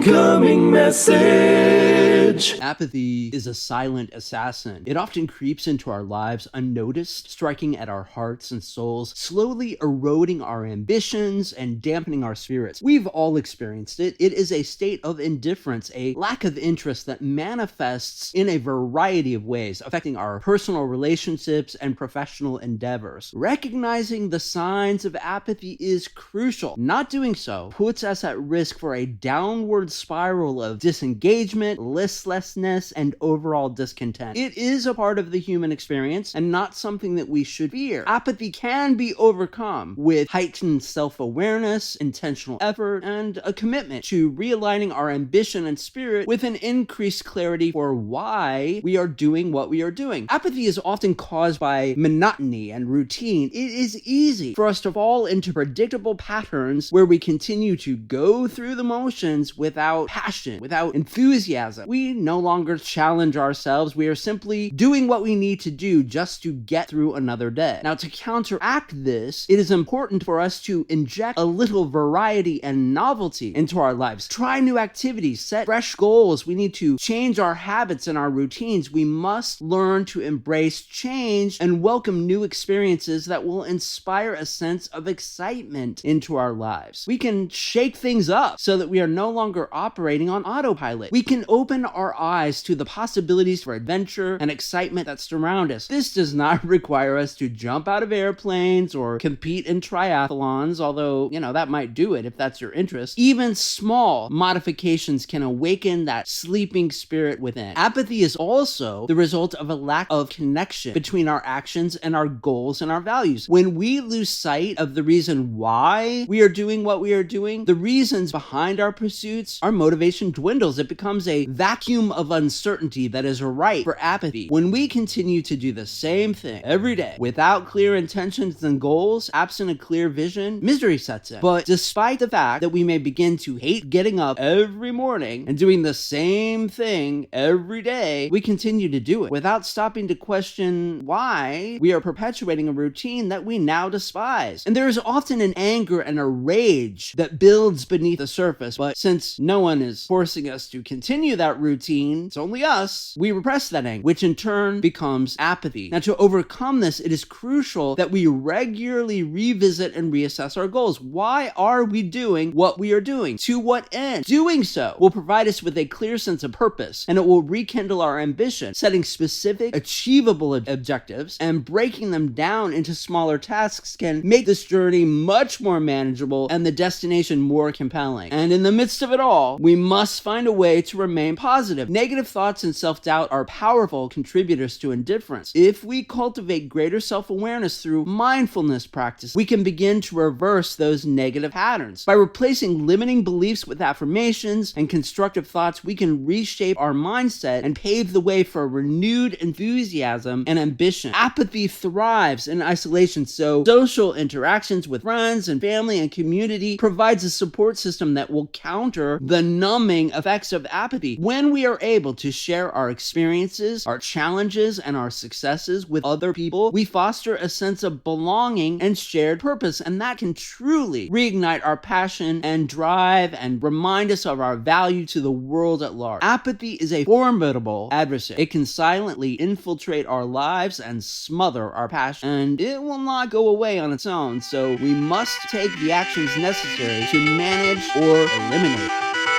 Incoming message. Apathy is a silent assassin. It often creeps into our lives unnoticed, striking at our hearts and souls, slowly eroding our ambitions and dampening our spirits. We've all experienced it. It is a state of indifference, a lack of interest that manifests in a variety of ways, affecting our personal relationships and professional endeavors. Recognizing the signs of apathy is crucial. Not doing so puts us at risk for a downward spiral of disengagement, listlessness, and overall discontent. It is a part of the human experience and not something that we should fear. Apathy can be overcome with heightened self-awareness, intentional effort, and a commitment to realigning our ambition and spirit with an increased clarity for why we are doing what we are doing. Apathy is often caused by monotony and routine. It is easy for us to fall into predictable patterns where we continue to go through the motions without passion, without enthusiasm. We no longer challenge ourselves. We are simply doing what we need to do just to get through another day. Now, to counteract this, it is important for us to inject a little variety and novelty into our lives. Try new activities, set fresh goals. We need to change our habits and our routines. We must learn to embrace change and welcome new experiences that will inspire a sense of excitement into our lives. We can shake things up so that we are no longer operating on autopilot. We can open our eyes to the possibilities for adventure and excitement that surround us. This does not require us to jump out of airplanes or compete in triathlons, although, that might do it if that's your interest. Even small modifications can awaken that sleeping spirit within. Apathy is also the result of a lack of connection between our actions and our goals and our values. When we lose sight of the reason why we are doing what we are doing, the reasons behind our pursuits, our motivation dwindles. It becomes a vacuum of uncertainty that is ripe for apathy. When we continue to do the same thing every day without clear intentions and goals, absent a clear vision, misery sets in. But despite the fact that we may begin to hate getting up every morning and doing the same thing every day, we continue to do it without stopping to question why we are perpetuating a routine that we now despise. And there is often an anger and a rage that builds beneath the surface, but since no one is forcing us to continue that routine, it's only us, we repress that anger, which in turn becomes apathy. Now, to overcome this, it is crucial that we regularly revisit and reassess our goals. Why are we doing what we are doing? To what end? Doing so will provide us with a clear sense of purpose, and it will rekindle our ambition. Setting specific, achievable objectives and breaking them down into smaller tasks can make this journey much more manageable and the destination more compelling. And in the midst of it all, we must find a way to remain positive. Negative thoughts and self-doubt are powerful contributors to indifference. If we cultivate greater self-awareness through mindfulness practice, we can begin to reverse those negative patterns. By replacing limiting beliefs with affirmations and constructive thoughts, we can reshape our mindset and pave the way for renewed enthusiasm and ambition. Apathy thrives in isolation, so social interactions with friends and family and community provides a support system that will counter the numbing effects of apathy. When we are able to share our experiences, our challenges, and our successes with other people, we foster a sense of belonging and shared purpose, and that can truly reignite our passion and drive and remind us of our value to the world at large. Apathy is a formidable adversary. It can silently infiltrate our lives and smother our passion, and it will not go away on its own, so we must take the actions necessary to manage or eliminate.